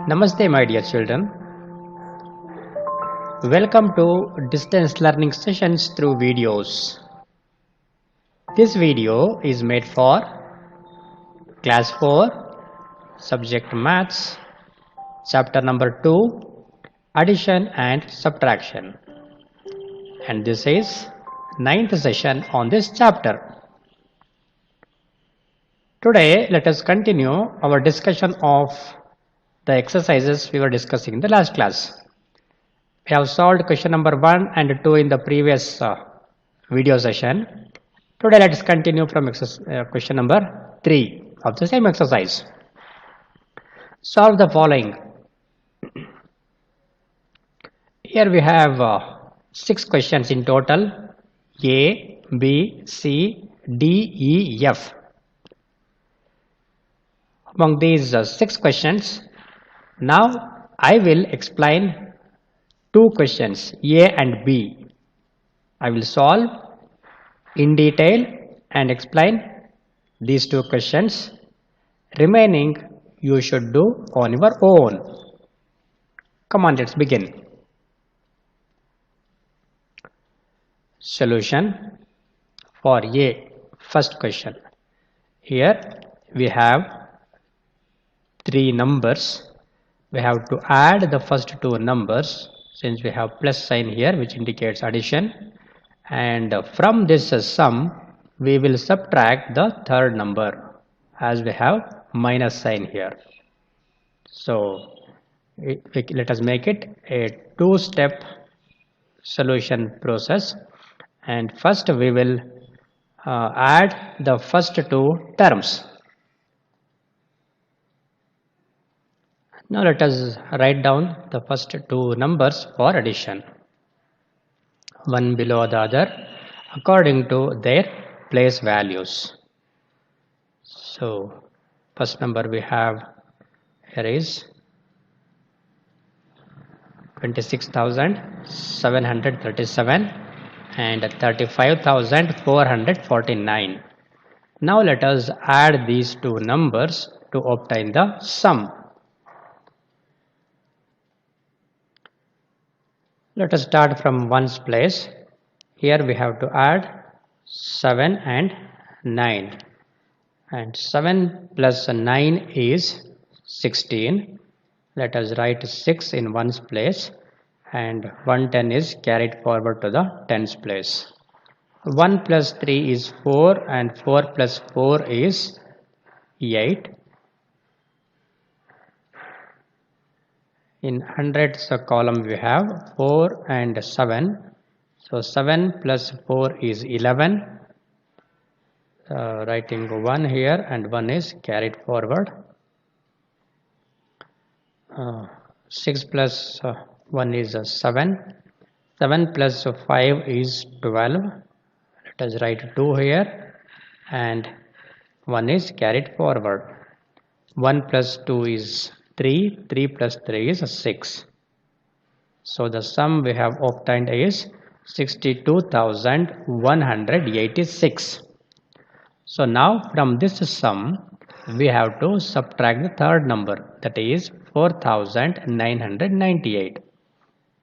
Namaste, my dear children. Welcome to distance learning sessions through videos. This video is made for class 4, subject maths, chapter number 2, addition and subtraction. And this is 9th session on this chapter. Today, let us continue our discussion of the exercises we were discussing in the last class. We have solved question number 1 and 2 in the previous video session. Today let us continue from question number 3 of the same exercise. Solve the following. Here we have 6 questions in total: A, B, C, D, E, F. Among these 6 questions, now I will explain 2 questions, A and B. I will solve in detail and explain these 2 questions. Remaining you should do on your own. Come on, let's begin. Solution for A, first question. Here we have 3 numbers. We have to add the first 2 numbers, since we have plus sign here which indicates addition, and from this sum we will subtract the third number as we have minus sign here. So let us make it a 2-step solution process, and first we will add the first 2 terms. Now let us write down the first 2 numbers for addition, one below the other according to their place values. So first number we have here is 26,737 and 35,449. Now let us add these 2 numbers to obtain the sum. Let us start from 1's place. Here we have to add 7 and 9, and 7 plus 9 is 16. Let us write 6 in 1's place, and 110 is carried forward to the 10's place. 1 plus 3 is 4 and 4 plus 4 is 8. In hundreds column we have 4 and 7. So 7 plus 4 is 11. Writing 1 here and 1 is carried forward. 6 plus 1 is 7. 7 plus 5 is 12. Let us write 2 here and 1 is carried forward. 1 plus 2 is 3. 3 plus 3 is 6. So the sum we have obtained is 62,186. So now from this sum we have to subtract the third number, that is 4,998.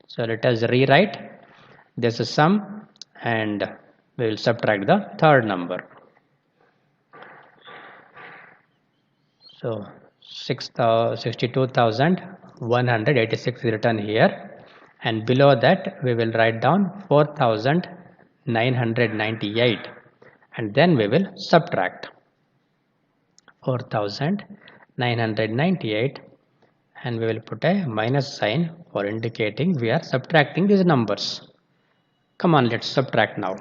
So let us rewrite this sum and we will subtract the third number. So 62,186 is written here, and below that we will write down 4,998, and then we will subtract 4,998, and we will put a minus sign for indicating we are subtracting these numbers. Come on, let's subtract now.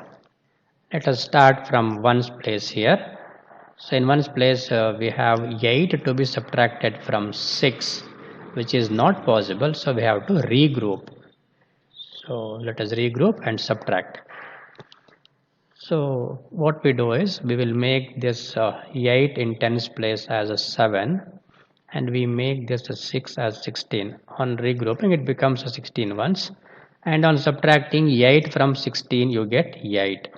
Let us start from 1's place here. So in 1's place we have 8 to be subtracted from 6, which is not possible, so we have to regroup. So let us regroup and subtract. So what we do is we will make this 8 in 10's place as a 7, and we make this a 6 as 16. On regrouping it becomes a 16 once, and on subtracting 8 from 16 you get 8.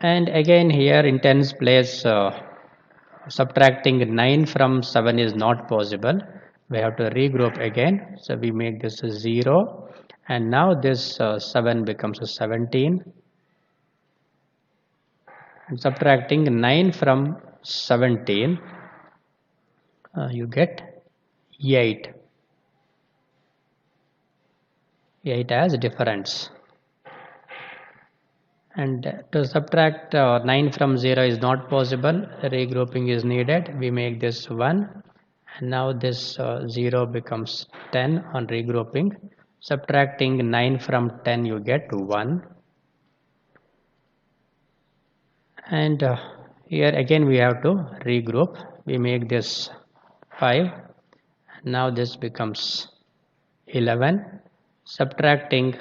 And again here in tens place Subtracting 9 from 7 is not possible. We have to regroup again. So we make this 0, and now this 7 becomes a 17. And subtracting 9 from 17, you get 8. 8 as difference. And to subtract 9 from 0 is not possible. Regrouping is needed. We make this 1, and now this 0 becomes 10 on regrouping. Subtracting 9 from 10, you get 1. And here again we have to regroup. We make this 5. Now this becomes 11. Subtracting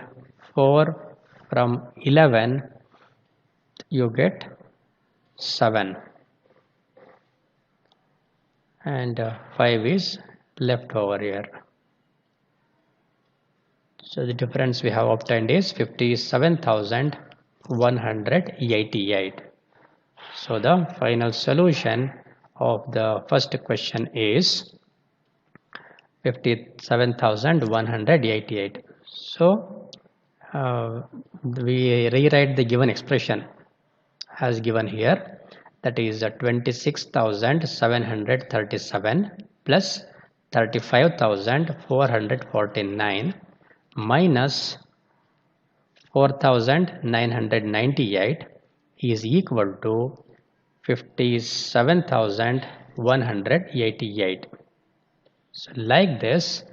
4 from 11, you get 7, and 5 is left over here. So the difference we have obtained is 57,188. So the final solution of the first question is 57,188. So we rewrite the given expression as given here, that is 26,737 plus 35,449 minus 4,998 is equal to 57,188. So like this,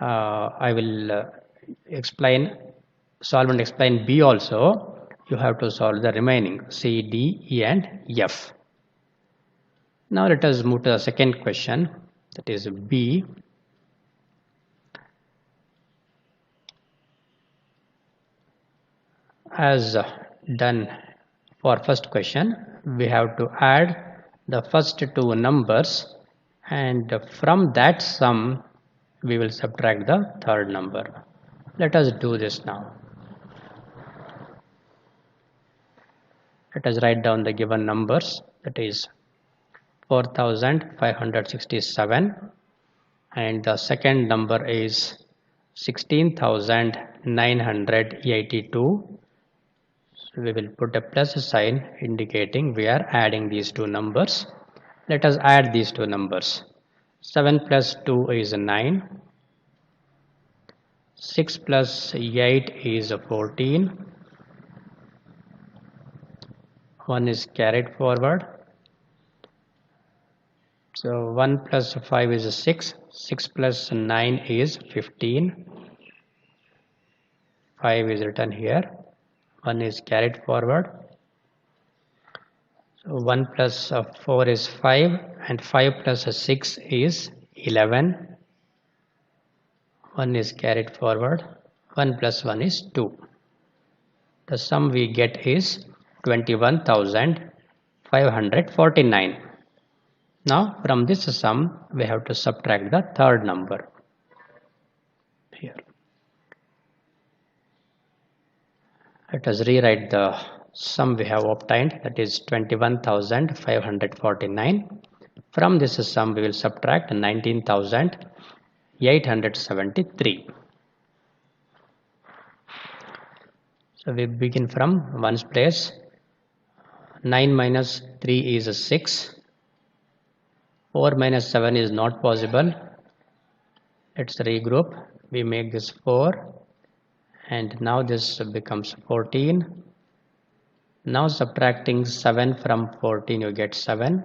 I will solve and explain B also. You have to solve the remaining C, D, E and F. Now let us move to the second question, that is B. As done for first question, we have to add the first two numbers, and from that sum we will subtract the third number. Let us do this now. Let us write down the given numbers, that is 4,567, and the second number is 16,982. So we will put a plus sign indicating we are adding these two numbers. Let us add these two numbers. 7 plus 2 is 9. 6 plus 8 is 14. 1 is carried forward. So 1 plus 5 is 6. 6 plus 9 is 15. 5 is written here. 1 is carried forward. So 1 plus 4 is 5, and 5 plus 6 is 11. 1 is carried forward. 1 plus 1 is 2. The sum we get is 21,549. Now from this sum we have to subtract the third number here. Let us rewrite the sum we have obtained, that is 21,549. From this sum we will subtract 19,873. So we begin from ones place. 9 minus 3 is 6. 4 minus 7 is not possible. Let's regroup. We make this 4, and now this becomes 14. Now subtracting 7 from 14, you get 7,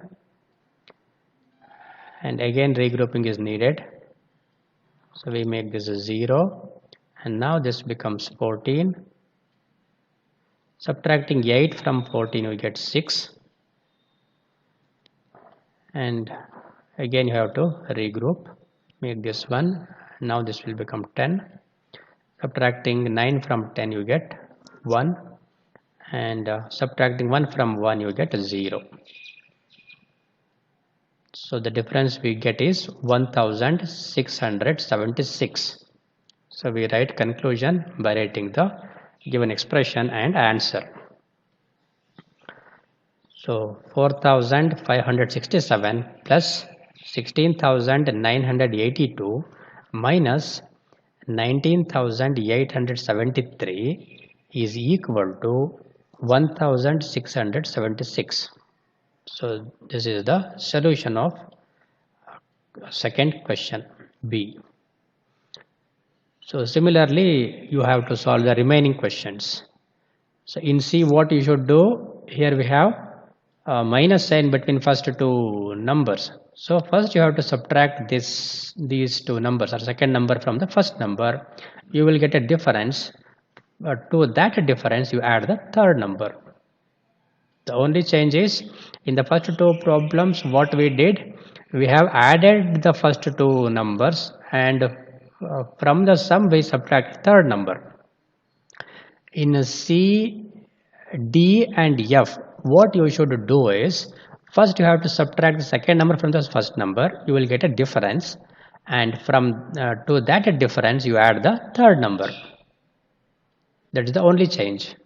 and again regrouping is needed. So we make this 0, and now this becomes 14. Subtracting 8 from 14, you get 6, and again you have to regroup. Make this 1. Now this will become 10. Subtracting 9 from 10, you get 1, and subtracting 1 from 1, you get 0. So the difference we get is 1676. So we write conclusion by writing the given expression and answer. So 4567 plus 16,982 minus 19,873 is equal to 1,676. So this is the solution of second question B. So similarly, you have to solve the remaining questions. So in C, what you should do, here we have a minus sign between first two numbers. So first you have to subtract these two numbers or second number from the first number. You will get a difference. To that difference, you add the third number. The only change is in the first two problems, what we did, we have added the first two numbers and from the sum we subtract third number. In C, D and F, what you should do is, first you have to subtract the second number from the first number, you will get a difference, and from to that difference you add the third number. That is the only change.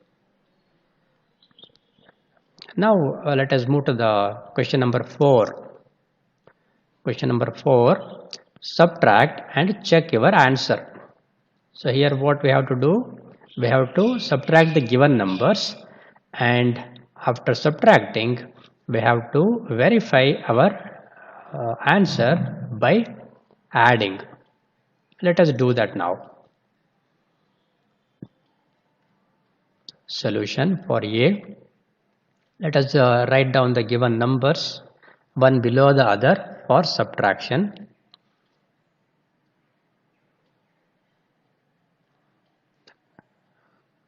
Now let us move to the question number 4. Question number 4, subtract and check your answer. So here what we have to do, we have to subtract the given numbers, and after subtracting we have to verify our answer by adding. Let us do that now. Solution for A. Let us write down the given numbers one below the other for subtraction.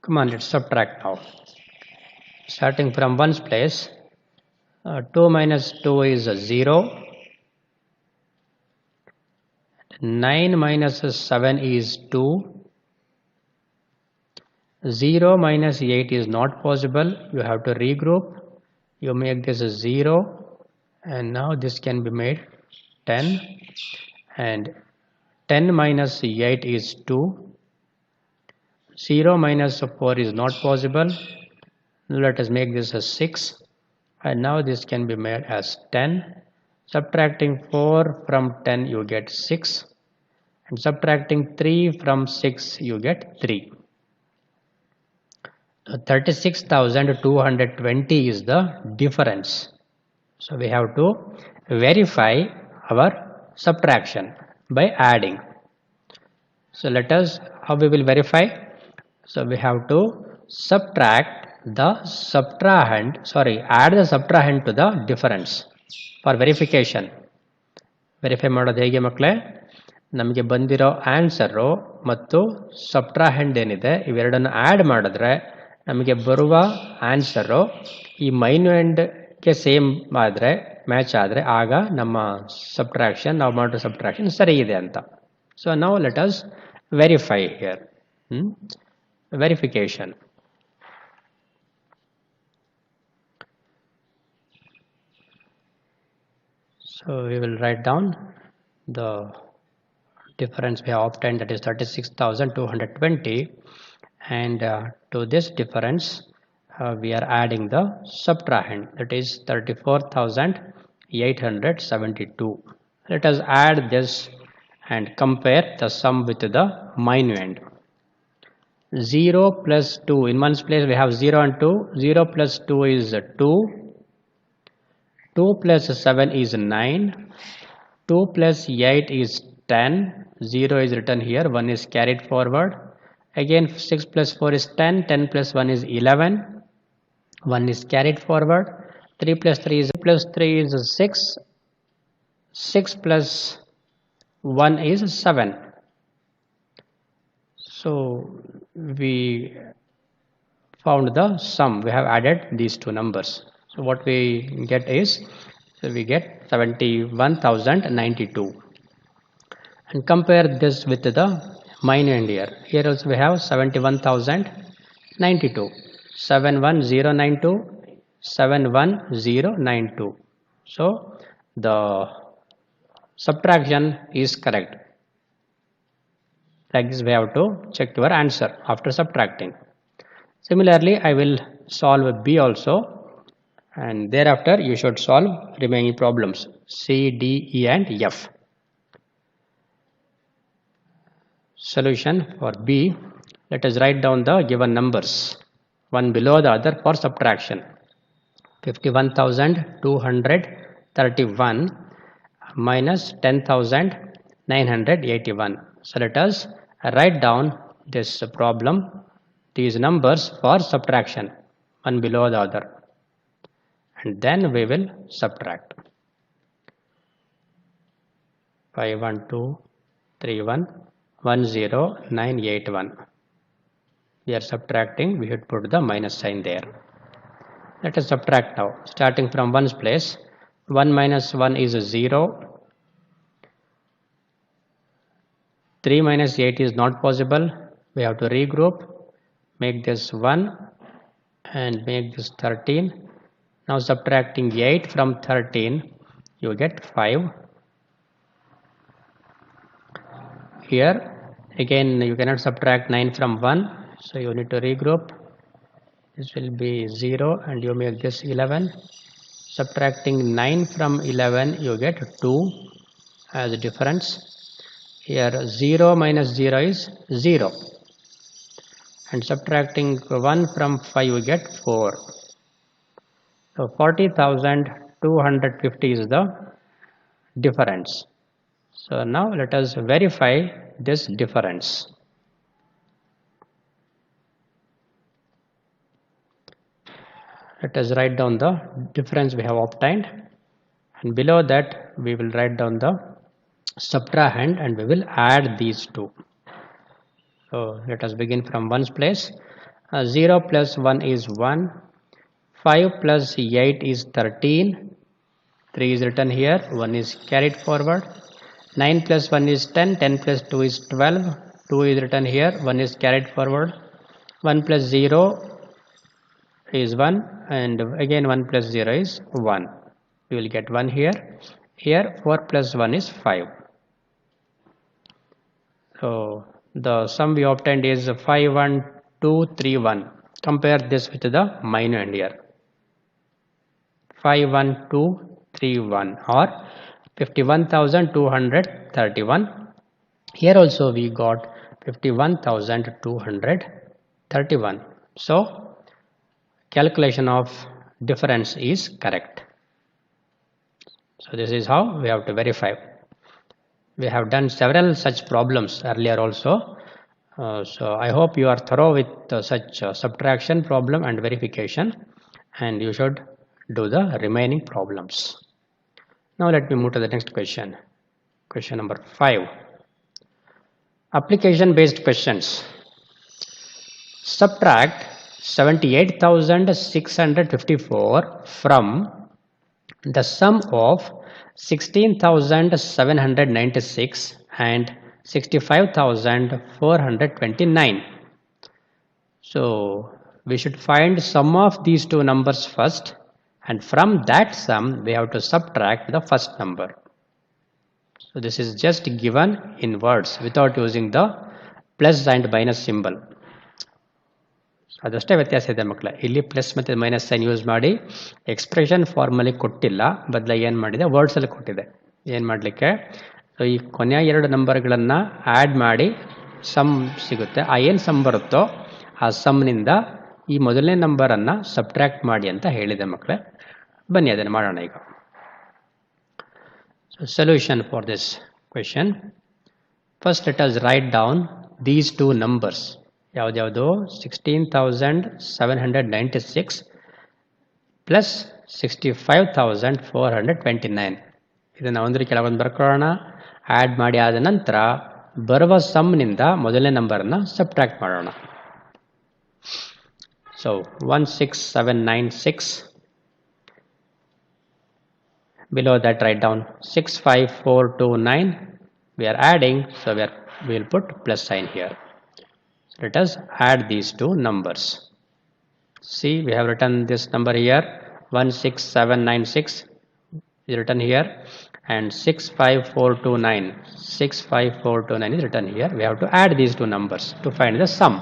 Come on, let's subtract now. Starting from ones place, 2 minus 2 is 0. 9 minus 7 is 2. 0 minus 8 is not possible. You have to regroup. You make this a 0, and now this can be made 10, and 10 minus 8 is 2. 0 minus 4 is not possible. Let us make this a 6, and now this can be made as 10. Subtracting 4 from 10 you get 6, and subtracting 3 from 6 you get 3. 36,220 is the difference. So we have to verify our subtraction by adding. So let us, how we will verify? So we have to subtract the subtrahend, add the subtrahend to the difference for verification. Verify ಮಾಡೋದು ಹೇಗೆ ಮಕ್ಕಳೇ, ನಮಗೆ ಬಂದಿರೋ answer ಮತ್ತು ಸಬ್ಟ್ರಾಹೆಂಡ್ ಏನಿದೆ ಇವೆರಡನ್ನು add ಮಾಡಿದ್ರೆ ನಮಗೆ ಬರುವ ಆನ್ಸರು ಈ ಮೈನ್ಯೂಎಂಡ್ಗೆ ಸೇಮ್ ಆದರೆ ಮ್ಯಾಚ್ ಆದರೆ ಆಗ ನಮ್ಮ ಸಬ್ಟ್ರಾಕ್ಷನ್, ನಾವು ಮಾಡೋ ಸಬ್ಟ್ರಾಕ್ಷನ್ ಸರಿ ಇದೆ ಅಂತ. ಸೊ ನಾವು let us verify here. verification. So we will write down the difference we have obtained, that is 36,220, and to this difference we are adding the subtrahend, that is 34,872. Let us add this and compare the sum with the minuend. 0 plus 2, in ones place we have 0 and 2. 0 plus 2 is 2. 2 plus 7 is 9. 2 plus 8 is 10. 0 is written here, 1 is carried forward. Again 6 plus 4 is 10. 10 plus 1 is 11. 1 is carried forward. 3 plus 3 is 6. 6 plus 1 is 7. So we found the sum. We have added these two numbers. So what we get is, so we get 71,092. And compare this with the minuend here. Here also we have 71,092. 71092, 71092. So the subtraction is correct. Like this we have to check your answer after subtracting. Similarly, I will solve B also. and thereafter you should solve remaining problems C, D, E and F. Solution for B, let us write down the given numbers one below the other for subtraction. 51,231 minus 10,981. So let us write down this problem, these numbers for subtraction, one below the other, and then we will subtract. 51231 10981. We are subtracting, we should put the minus sign there. Let us subtract now, starting from 1's place. 1 minus 1 is 0. 3 minus 8 is not possible. We have to regroup. Make this 1 and make this 13. Now subtracting 8 from 13, you get 5. Here again you cannot subtract 9 from 1, so you need to regroup. This will be 0 and you make this 11. Subtracting 9 from 11, you get 2 as a difference. Here 0 minus 0 is 0. And subtracting 1 from 5, you get 4. So 40,250 is the difference. So now let us verify this difference. Let us write down the difference we have obtained, and below that we will write down the subtrahend and we will add these two. So let us begin from 1's place. 0 plus 1 is 1. 5 plus 8 is 13. 3 is written here. 1 is carried forward. 9 plus 1 is 10. 10 plus 2 is 12. 2 is written here. 1 is carried forward. 1 plus 0 is 1, and again 1 plus 0 is 1. We will get 1 here. Here 4 plus 1 is 5. So the sum we obtained is 51231. Compare this with the minus here. 51231 or 51,231. Here also we got 51,231. So calculation of difference is correct. So this is how we have to verify. We have done several such problems earlier also. So I hope you are thorough with such subtraction problem and verification, and you should do the remaining problems. Now let me move to the next question. Question number 5. Application based questions. Subtract 78,654 from the sum of 16,796 and 65,429. So we should find sum of these two numbers first, and from that sum we have to subtract the first number. So this is just given in words without using the plus and minus symbol. ಅದಷ್ಟೇ ವ್ಯತ್ಯಾಸ ಇದೆ ಮಕ್ಕಳೇ. ಇಲ್ಲಿ plus ಮತ್ತು minus sine use ಮಾಡಿ expression ಫಾರ್ಮಲ್ಲಿ ಕೊಟ್ಟಿಲ್ಲ, ಬದಲಾಗಿ ಏನು ಮಾಡಿದೆ ವರ್ಡ್ಸಲ್ಲಿ ಕೊಟ್ಟಿದೆ. ಏನು ಮಾಡಲಿಕ್ಕೆ, ಸೊ ಈ ಕೊನೆಯ ಎರಡು ನಂಬರ್ಗಳನ್ನು ಆ್ಯಡ್ ಮಾಡಿ ಸಮ್ ಸಿಗುತ್ತೆ. ಆ ಏನು ಸಮ್ ಬರುತ್ತೋ ಆ ಸಮ್ನಿಂದ ಈ ಮೊದಲನೇ ನಂಬರನ್ನು ಸಬ್ಟ್ರ್ಯಾಕ್ಟ್ ಮಾಡಿ ಅಂತ ಹೇಳಿದೆ ಮಕ್ಕಳೇ. ಬನ್ನಿ ಅದನ್ನು ಮಾಡೋಣ ಈಗ. So solution for this question. First let us write down these two numbers. ಯಾವ್ದ್ಯಾವುದು? 16,796 ಪ್ಲಸ್ 65,429. ಇದನ್ನು ಒಂದ್ರ ಕೆಲವೊಂದು ಬರ್ಕೊಳ್ಳೋಣ. ಆ್ಯಡ್ ಮಾಡಿ ಆದ ನಂತರ ಬರುವ ಸಮ್ನಿಂದ ಮೊದಲನೇ ನಂಬರನ್ನು ಸಬ್ಟ್ರ್ಯಾಕ್ಟ್ ಮಾಡೋಣ. So 16,796. Below that write down 65,429. We are adding, so we will put plus sign here. Let us add these two numbers. See, we have written this number here, 16796 is written here, and 65429 is written here. We have to add these two numbers to find the sum.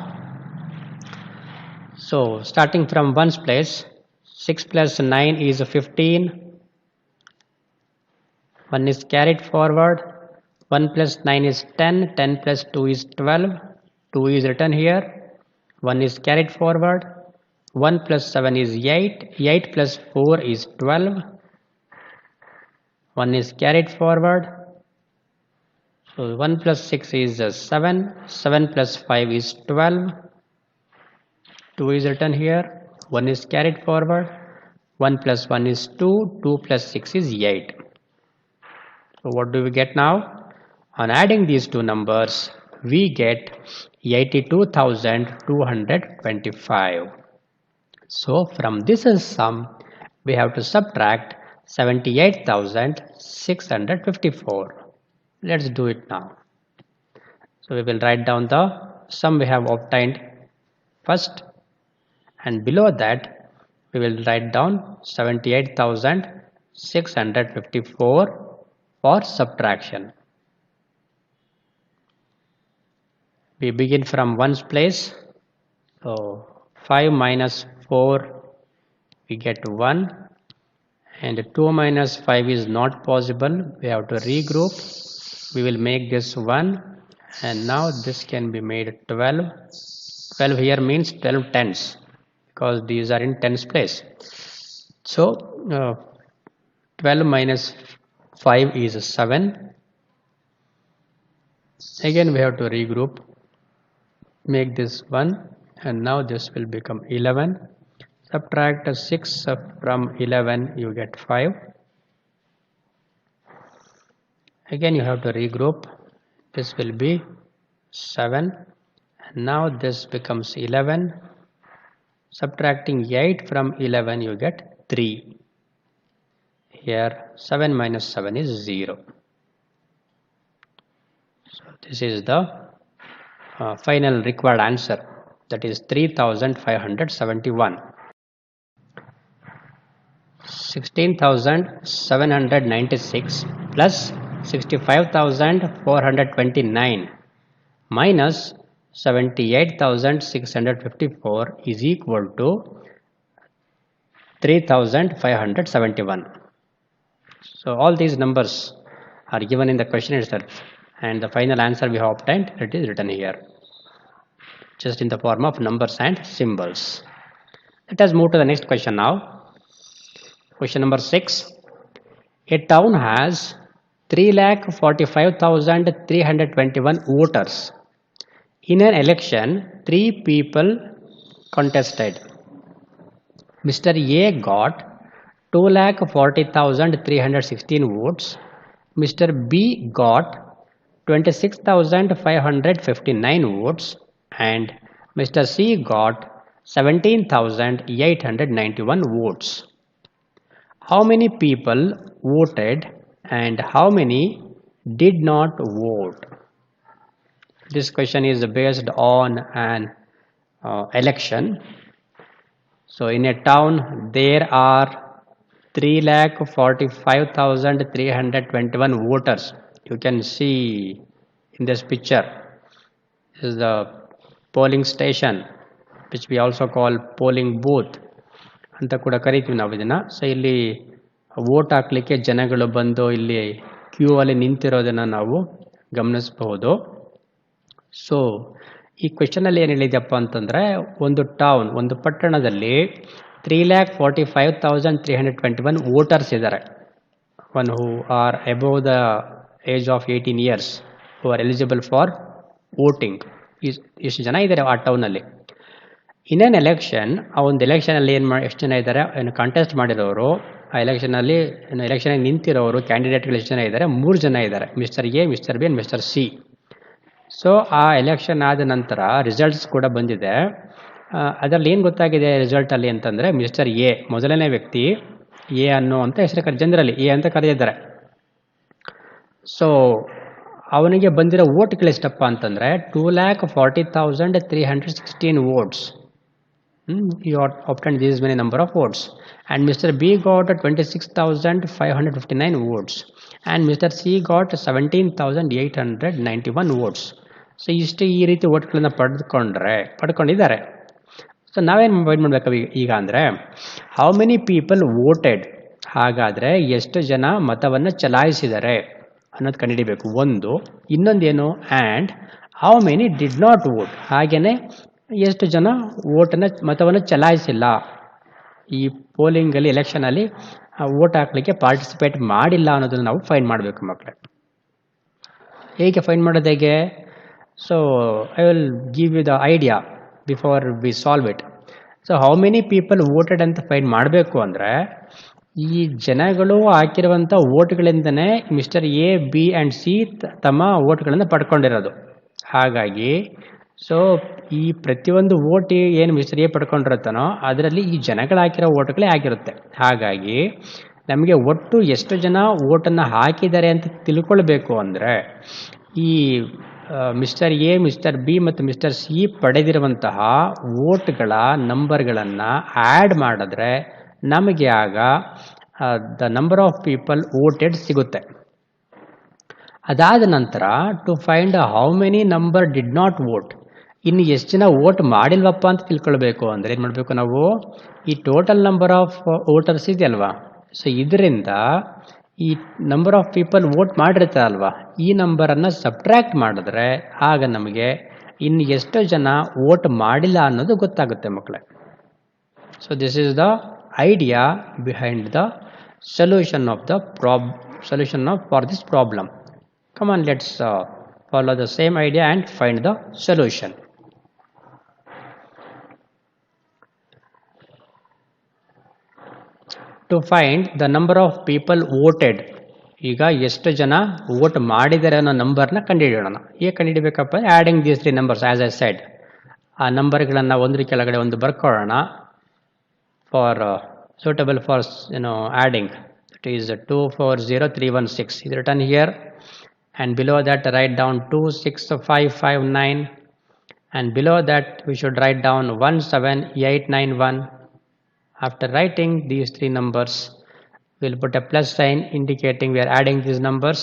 So starting from 1's place, 6 plus 9 is 15. 1 is carried forward. 1 plus 9 is 10. 10 plus 2 is 12. 2 is written here. 1 is carried forward. 1 plus 7 is 8. 8 plus 4 is 12. 1 is carried forward. So 1 plus 6 is 7. 7 plus 5 is 12. 2 is written here. 1 is carried forward. 1 plus 1 is 2. 2 plus 6 is 8. So what do we get now? On adding these two numbers, we get 82,225. So from this sum, we have to subtract 78,654. Let's do it now. So we will write down the sum we have obtained first, and below that we will write down 78,654 for subtraction. We begin from ones place. So 5 minus 4 we get 1, and 2 minus 5 is not possible. We have to regroup. We will make this 1, and now this can be made 12. 12 here means 12 tens, because these are in tens place. So 12 minus 5 is 7. Again we have to regroup, make this 1, and now this will become 11. Subtract 6 from 11, you get 5. Again you have to regroup. This will be 7, and now this becomes 11. Subtracting 8 from 11, you get 3. Here 7 minus 7 is 0. So this is the final required answer, that is 3,571. 16,796 plus 65,429 minus 78,654 is equal to 3,571. So all these numbers are given in the question itself, and the final answer we have obtained, it is written here, just in the form of numbers and symbols. Let us move to the next question now. Question number 6. A town has 3,45,321 voters. In an election, 3 people contested. Mr. A got 2,40,316 votes. Mr. B got 26,559 votes, and Mr. C got 17,891 votes. How many people voted and how many did not vote? This question is based on an election. So in a town there are 3,45,321 voters. You can see in this picture. This is the polling station, which we also call polling booth ಅಂತ ಕೂಡ ಕರಿತೀವಿ ನಾವು ಇದನ್ನ. So ಇಲ್ಲಿ vote ಹಾಕ್ಲಿಕ್ಕೆ ಜನಗಳು ಬಂದು ಇಲ್ಲಿ ಕ್ಯೂ ಅಲ್ಲಿ ನಿಂತಿರೋದನ್ನ ನಾವು ಗಮನಿಸಬಹುದು. ಸೊ ಈ ಕ್ವೆಶ್ಚನ್ ಅಲ್ಲಿ ಏನು ಹೇಳಿದೆಯಪ್ಪ ಅಂತಂದ್ರೆ, ಒಂದು ಟೌನ್, ಒಂದು ಪಟ್ಟಣದಲ್ಲಿ 3,45,321 ವೋಟರ್ಸ್ ಇದ್ದಾರೆ. One who are above the age of 18 years who are eligible for voting. ಇಷ್ಟು ಜನ ಇದ್ದಾರೆ ಆ ಟೌನಲ್ಲಿ. ಇನ್ ಎನ್ ಎಲೆಕ್ಷನ್, ಆ ಒಂದು ಎಲೆಕ್ಷನಲ್ಲಿ ಎಷ್ಟು ಜನ ಇದ್ದಾರೆ, ಏನು ಕಾಂಟೆಸ್ಟ್ ಮಾಡಿರೋರು, ಆ ಎಲೆಕ್ಷನಲ್ಲಿ ಎಲೆಕ್ಷನ್ ನಿಂತಿರೋರು ಕ್ಯಾಂಡಿಡೇಟ್ಗಳು ಎಷ್ಟು ಜನ ಇದ್ದಾರೆ? 3 ಜನ ಇದ್ದಾರೆ, mister A, mister B and mister C. So ಆ ಎಲೆಕ್ಷನ್ ಆದ ನಂತರ ರಿಸಲ್ಟ್ಸ್ ಕೂಡ ಬಂದಿದೆ. ಅದರಲ್ಲಿ ಏನು ಗೊತ್ತಾಗಿದೆ ರಿಸಲ್ಟಲ್ಲಿ ಅಂತಂದರೆ, ಮಿಸ್ಟರ್ ಎ ಮೊದಲನೇ ವ್ಯಕ್ತಿ, ಎ ಅನ್ನೋ ಅಂತ ಹೆಸರು ಜನರಲ್ಲಿ ಎ ಅಂತ ಕರೆದಿದ್ದಾರೆ. ಸೊ ಅವನಿಗೆ ಬಂದಿರೋ ವೋಟ್ಗಳು ಎಷ್ಟಪ್ಪ ಅಂತಂದರೆ 2,40,316 votes. You obtained this many number of votes. And Mr. B got 26,559 votes. And Mr. C got 17,891 votes. So ಇಷ್ಟು ಈ ರೀತಿ ವೋಟ್ಗಳನ್ನು ಪಡ್ಕೊಂಡಿದ್ದಾರೆ. ಸೊ ನಾವೇನು ಫೈಂಡ್ ಮಾಡಬೇಕು ಈಗ ಅಂದರೆ ಹೌ ಮೆನಿ ಪೀಪಲ್ ವೋಟೆಡ್, ಹಾಗಾದರೆ ಎಷ್ಟು ಜನ ಮತವನ್ನು ಚಲಾಯಿಸಿದ್ದಾರೆ ಅನ್ನೋದು ಕಂಡುಹಿಡಿಬೇಕು ಒಂದು. ಇನ್ನೊಂದೇನು and how many did not vote, ಹಾಗೆಯೇ ಎಷ್ಟು ಜನ ಮತವನ್ನು ಚಲಾಯಿಸಿಲ್ಲ, ಈ ಪೋಲಿಂಗಲ್ಲಿ ಎಲೆಕ್ಷನಲ್ಲಿ ವೋಟ್ ಹಾಕಲಿಕ್ಕೆ ಪಾರ್ಟಿಸಿಪೇಟ್ ಮಾಡಿಲ್ಲ ಅನ್ನೋದನ್ನು ನಾವು ಫೈಂಡ್ ಮಾಡಬೇಕು ಮಕ್ಕಳೇ. ಹೇಗೆ ಫೈಂಡ್ ಮಾಡೋದು ಹೇಗೆ? So I will give you the idea before we solve it. So how many people voted ಅಂತ ಫೈಂಡ್ ಮಾಡಬೇಕು ಅಂದರೆ ಈ ಜನಗಳು ಹಾಕಿರುವಂಥ ವೋಟ್ಗಳಿಂದನೇ mister A, B and C ತಮ್ಮ ವೋಟ್ಗಳನ್ನು ಪಡ್ಕೊಂಡಿರೋದು. ಹಾಗಾಗಿ ಸೊ ಈ ಪ್ರತಿಯೊಂದು ವೋಟ್ ಏನು ಮಿಸ್ಟರ್ ಎ ಪಡ್ಕೊಂಡಿರುತ್ತಾನೋ ಅದರಲ್ಲಿ ಈ ಜನಗಳು ಹಾಕಿರೋ ವೋಟ್ಗಳೇ ಆಗಿರುತ್ತೆ. ಹಾಗಾಗಿ ನಮಗೆ ಒಟ್ಟು ಎಷ್ಟು ಜನ ವೋಟನ್ನು ಹಾಕಿದ್ದಾರೆ ಅಂತ ತಿಳ್ಕೊಳ್ಬೇಕು ಅಂದರೆ ಈ ಮಿಸ್ಟರ್ ಎ, ಮಿಸ್ಟರ್ ಬಿ ಮತ್ತು ಮಿಸ್ಟರ್ ಸಿ ಪಡೆದಿರುವಂತಹ ವೋಟ್ಗಳ ನಂಬರ್ಗಳನ್ನು ಆ್ಯಡ್ ಮಾಡಿದ್ರೆ ನಮಗೆ ಆಗ the number of people voted ಸಿಗುತ್ತೆ. ಅದಾದ ನಂತರ to find how many number did not vote, ಇನ್ನು ಎಷ್ಟು ಜನ ವೋಟ್ ಮಾಡಿಲ್ವಪ್ಪ ಅಂತ ತಿಳ್ಕೊಳ್ಬೇಕು ಅಂದರೆ ಏನು ಮಾಡಬೇಕು ನಾವು, ಈ ಟೋಟಲ್ ನಂಬರ್ ಆಫ್ ವೋಟರ್ಸ್ ಇದೆಯಲ್ವಾ, ಸೊ ಇದರಿಂದ ಈ ನಂಬರ್ ಆಫ್ ಪೀಪಲ್ ವೋಟ್ ಮಾಡಿರ್ತಾರಲ್ವ ಈ ನಂಬರನ್ನು ಸಬ್ಟ್ರ್ಯಾಕ್ಟ್ ಮಾಡಿದ್ರೆ ಆಗ ನಮಗೆ ಇನ್ನು ಎಷ್ಟು ಜನ ವೋಟ್ ಮಾಡಿಲ್ಲ ಅನ್ನೋದು ಗೊತ್ತಾಗುತ್ತೆ ಮಕ್ಕಳೇ. So this is the idea behind the solution of the for this problem. Come on, let's follow the same idea and find the solution. To find the number of people voted, ಈಗ ಎಷ್ಟು ಜನ vote ಮಾಡಿದ್ದಾರೆ ಅನ್ನೋ ನಂಬರ್ನ ಕಂಡುಹಿಡಿಯೋಣ. ಹೇಗೆ ಕಂಡುಹಿಡಬೇಕಪ್ಪ? Adding these 3 numbers as I said. ಆ ನಂಬರ್ಗಳನ್ನು ಒಂದ್ರ ಕೆಳಗಡೆ ಒಂದು ಬರ್ಕೊಳ್ಳೋಣ for suitable for adding. It is 240316 is written here, and below that write down 26559, and below that we should write down 17891. After writing these 3 numbers we'll put a plus sign indicating we are adding these numbers,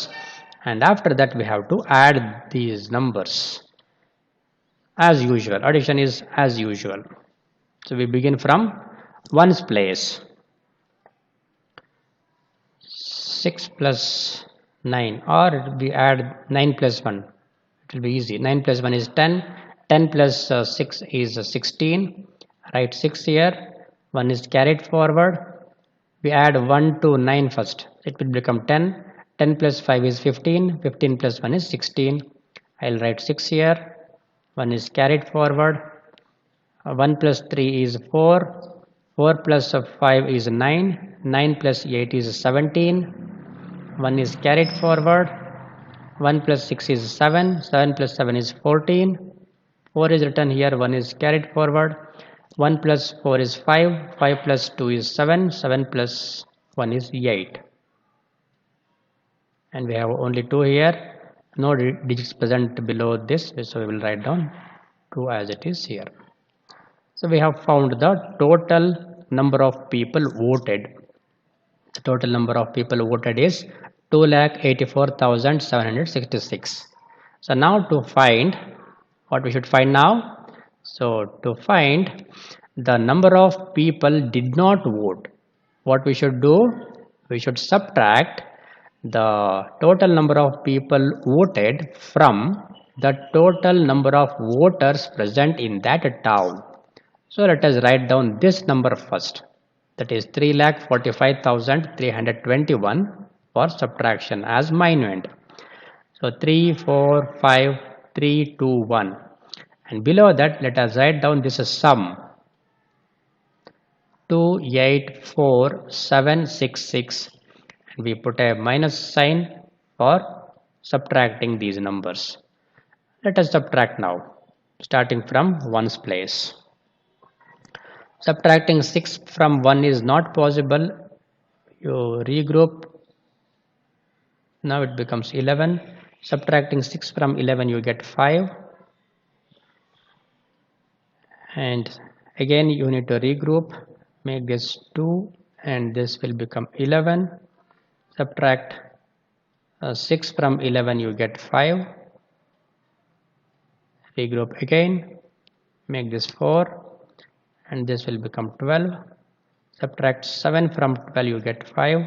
and after that we have to add these numbers as usual. Addition is as usual. So we begin from ones place. 6 plus 9, or we add 9 plus 1, it will be easy. 9 plus 1 is 10, 10 plus 6 is 16, write 6 here, 1 is carried forward, we add 1 to 9 first, it will become 10, 10 plus 5 is 15, 15 plus 1 is 16, I'll write 6 here, 1 is carried forward, 1 plus 3 is 4, 4 plus 5 is 9, 9 plus 8 is 17, 1 is carried forward, 1 plus 6 is 7, 7 plus 7 is 14, 4 is written here, 1 is carried forward, 1 plus 4 is 5, 5 plus 2 is 7, 7 plus 1 is 8, and we have only 2 here, no digits present below this, so we will write down 2 as it is here. So we have found the total number of people voted. The total number of people voted is 2,84,766. So now to find what we should find now. So to find the number of people did not vote, what we should do, we should subtract the total number of people voted from the total number of voters present in that town. So let us write down this number first, that is 3,45,321 for subtraction as minuend. So 3, 4, 5, 3, 2, 1, and below that let us write down this sum 284,766, and we put a minus sign for subtracting these numbers. Let us subtract now, starting from ones place. Subtracting 6 from 1 is not possible. You regroup. Now it becomes 11. Subtracting 6 from 11 you get 5. And again you need to regroup. Make this 2 and this will become 11. Subtract 6 from 11 you get 5. Regroup again. Make this 4. and this will become 12. Subtract 7 from 12, you get 5.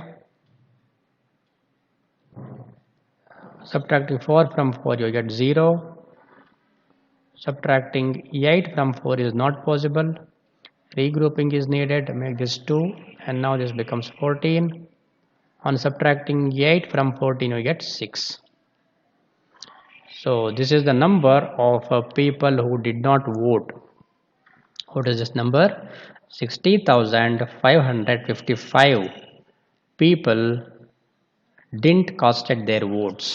Subtracting 4 from 4, you get 0. Subtracting 8 from 4 is not possible. Regrouping is needed, make this 2, and now this becomes 14. On subtracting 8 from 14, you get 6. So this is the number of people who did not vote. What is this number? 60,555 people didn't casted their votes.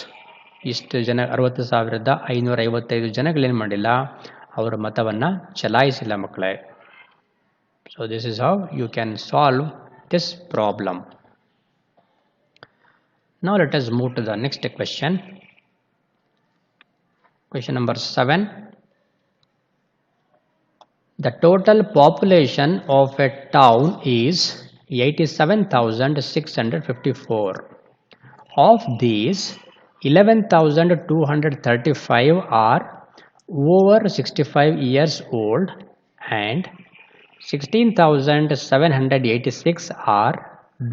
ಇಷ್ಟು ಜನ 60,555 ಜನಗಳೇನು ಮಾಡಿಲ್ಲ, ಅವರ ಮತವನ್ನು ಚಲಾಯಿಸಿಲ್ಲ ಮಕ್ಕಳೇ. So this is how you can solve this problem. Now let us move to the next question. Question number 7. The total population of a town is 87,654. Of these, 11,235 are over 65 years old and 16,786 are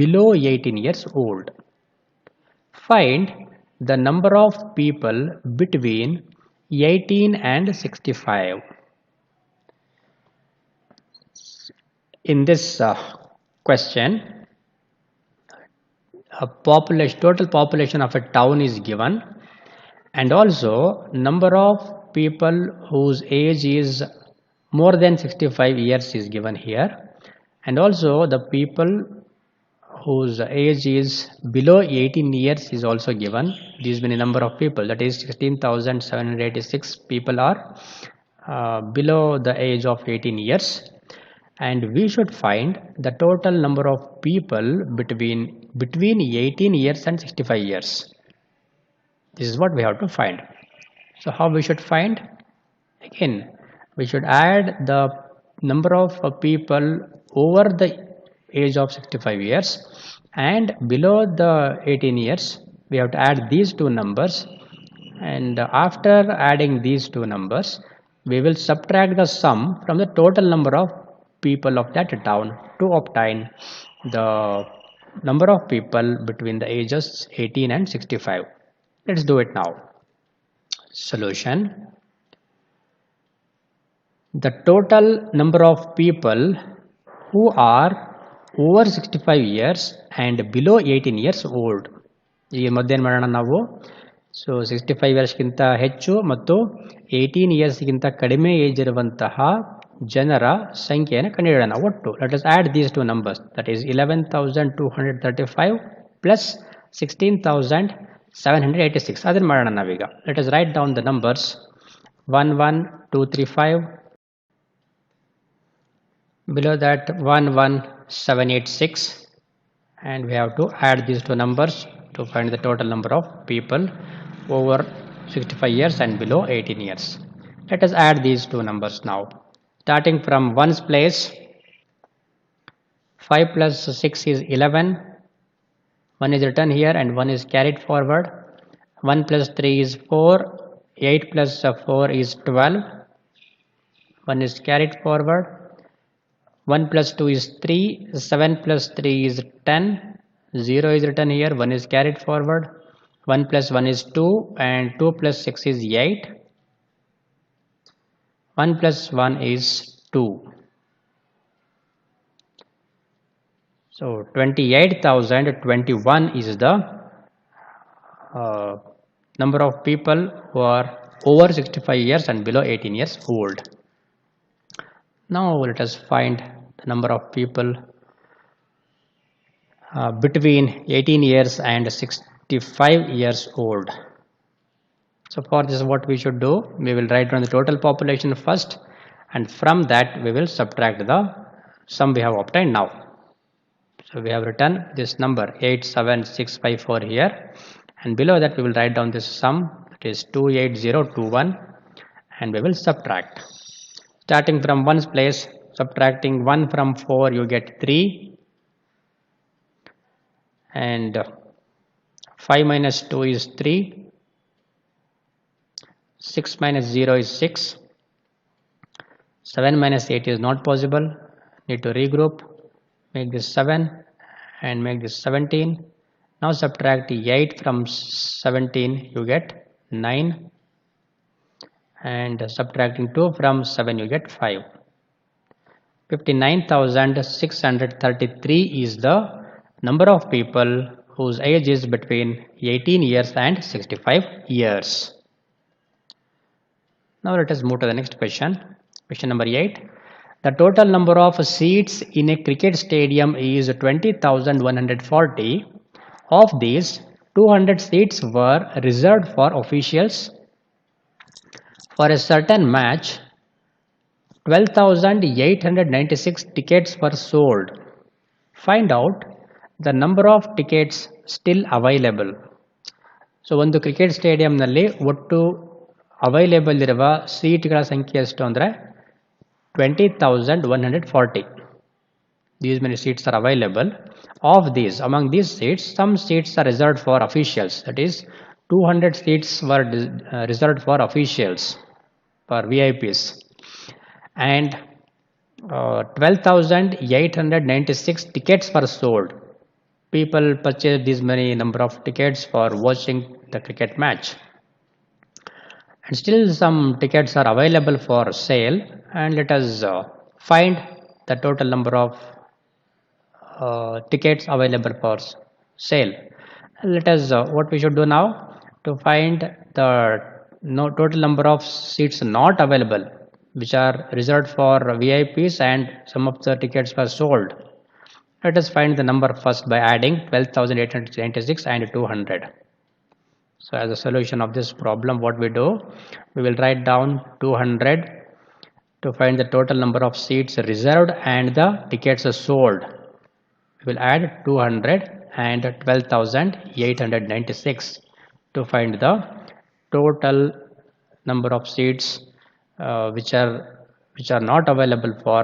below 18 years old. Find the number of people between 18 and 65. In this question, total population of a town is given, and also number of people whose age is more than 65 years is given here, and also the people whose age is below 18 years is also given. These many number of people, that is 16,786 people are below the age of 18 years, and we should find the total number of people between 18 years and 65 years. This is what we have to find. So how we should find? Again, we should add the number of people over the age of 65 years and below the 18 years. We have to add these two numbers, and after adding these two numbers, we will subtract the sum from the total number of people of that town to obtain the number of people between the ages 18 and 65. Let's do it now. Solution. The total number of people who are over 65 years and below 18 years old. ಈಗ ಮತ್ತೇನು ಮಾಡೋಣ ನಾವು? So 65 ಇಯರ್ಸ್ಗಿಂತ ಹೆಚ್ಚು ಮತ್ತು 18 ಇಯರ್ಸ್ಗಿಂತ ಕಡಿಮೆ age ಇರುವಂತಹ ಜನರ ಸಂಖ್ಯೆಯನ್ನು ಕಂಡುಹಿಡಿಯೋಣ ಒಟ್ಟು. Let us add these two numbers, that is 11,235 plus 16,786. ಅದನ್ನು ಮಾಡೋಣ ನಾವೀಗ. Let us write down the numbers. 11,235, below that 11,786, and we have to add these two numbers to find the total number of people over 65 years and below 18 years. Let us add these two numbers now. Starting from ones place, 5 plus 6 is 11. 1 is written here and 1 is carried forward. 1 plus 3 is 4. 8 plus 4 is 12. 1 is carried forward. 1 plus 2 is 3. 7 plus 3 is 10. 0 is written here. 1 is carried forward. 1 plus 1 is 2 and 2 plus 6 is 8. 1 plus 1 is 2. So 28,021 is the number of people who are over 65 years and below 18 years old. Now let us find the number of people between 18 years and 65 years old. So for this, what we should do, we will write down the total population first, and from that we will subtract the sum we have obtained now. So we have written this number 87654 here, and below that we will write down this sum, it is 28021, and we will subtract. Starting from ones place, subtracting 1 from 4, you get 3, and 5 minus 2 is 3, 6 minus 0 is 6, 7 minus 8 is not possible, Need to regroup, make this 7 and make this 17. Now subtract 8 from 17, you get 9, and subtracting 2 from 7, you get 5. 59,633 is the number of people whose age is between 18 years and 65 years. Now let us move to the next question. Question number 8. The total number of seats in a cricket stadium is 20,140. Of these, 200 seats were reserved for officials. For a certain match, 12,896 tickets were sold. Find out the number of tickets still available. So ಒಂದು cricket ಸ್ಟೇಡಿಯಂನಲ್ಲಿ ಒಟ್ಟು available ಇರುವ ಸೀಟ್ಗಳ ಸಂಖ್ಯೆ ಎಷ್ಟು ಅಂದರೆ 20,140. These many seats are available. Of these, among these seats, some seats are reserved for officials. That is, 200 seats were reserved for officials, for VIPs. And 12,896 tickets were sold. People purchased this many number of tickets for watching the cricket match. And still some tickets are available for sale, and let us find the total number of tickets available for sale. Let us what we should do now to find the total number of seats not available, which are reserved for VIPs, and some of the tickets were sold. Let us find the number first by adding 12,896 and 200. So as a solution of this problem, what we do, we will write down 200 to find the total number of seats reserved and the tickets sold. We will add 200 and 12,896 to find the total number of seats which are not available for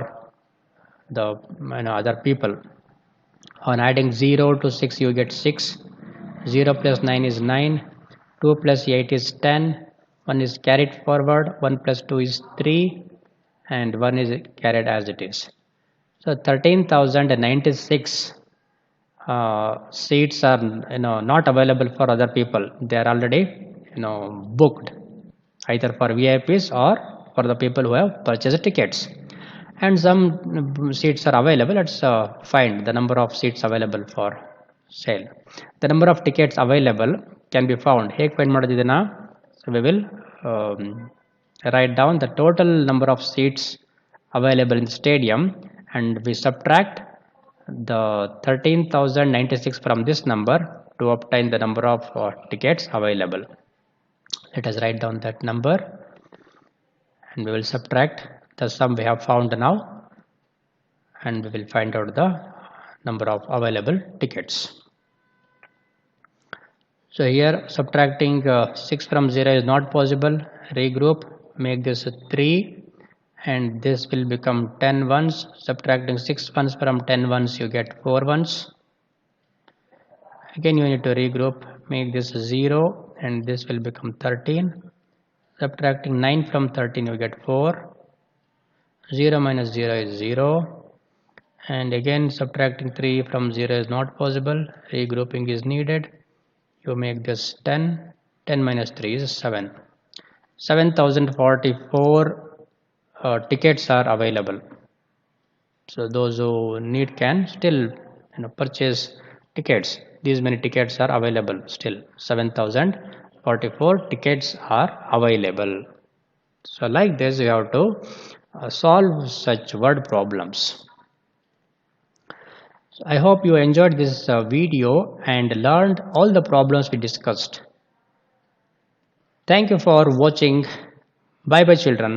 the other people. On adding 0 to 6, you get 6. 0 plus 9 is 9. 2 plus 8 is 10. 1 is carried forward. 1 plus 2 is 3. And 1 is carried as it is. So 13,096 seats are not available for other people. They are already booked, either for VIPs or for the people who have purchased tickets. And some seats are available. Let's find the number of seats available for sale. The number of tickets available can be found. ಹೇಗೆ find ಮಾಡೋದು ಇದನ್ನ? So we will write down the total number of seats available in the stadium, and we subtract the 13,096 from this number to obtain the number of tickets available. Let us write down that number, and we will subtract the sum we have found now, and we will find out the number of available tickets. So here subtracting 6 from 0 is not possible. Regroup, make this 3, and this will become 10 ones. Subtracting 6 ones from 10 ones, you get 4 ones. Again you need to regroup, make this 0, and this will become 13. Subtracting 9 from 13, you get 4. 0 minus 0 is 0, and again subtracting 3 from 0 is not possible. Regrouping is needed. You make this 10. 10 minus 3 is 7. 7,044 tickets are available. So those who need can still purchase tickets. These many tickets are available still. 7,044 tickets are available. So like this you have to solve such word problems. So I hope you enjoyed this video and learned all the problems we discussed. Thank you for watching. Bye bye children.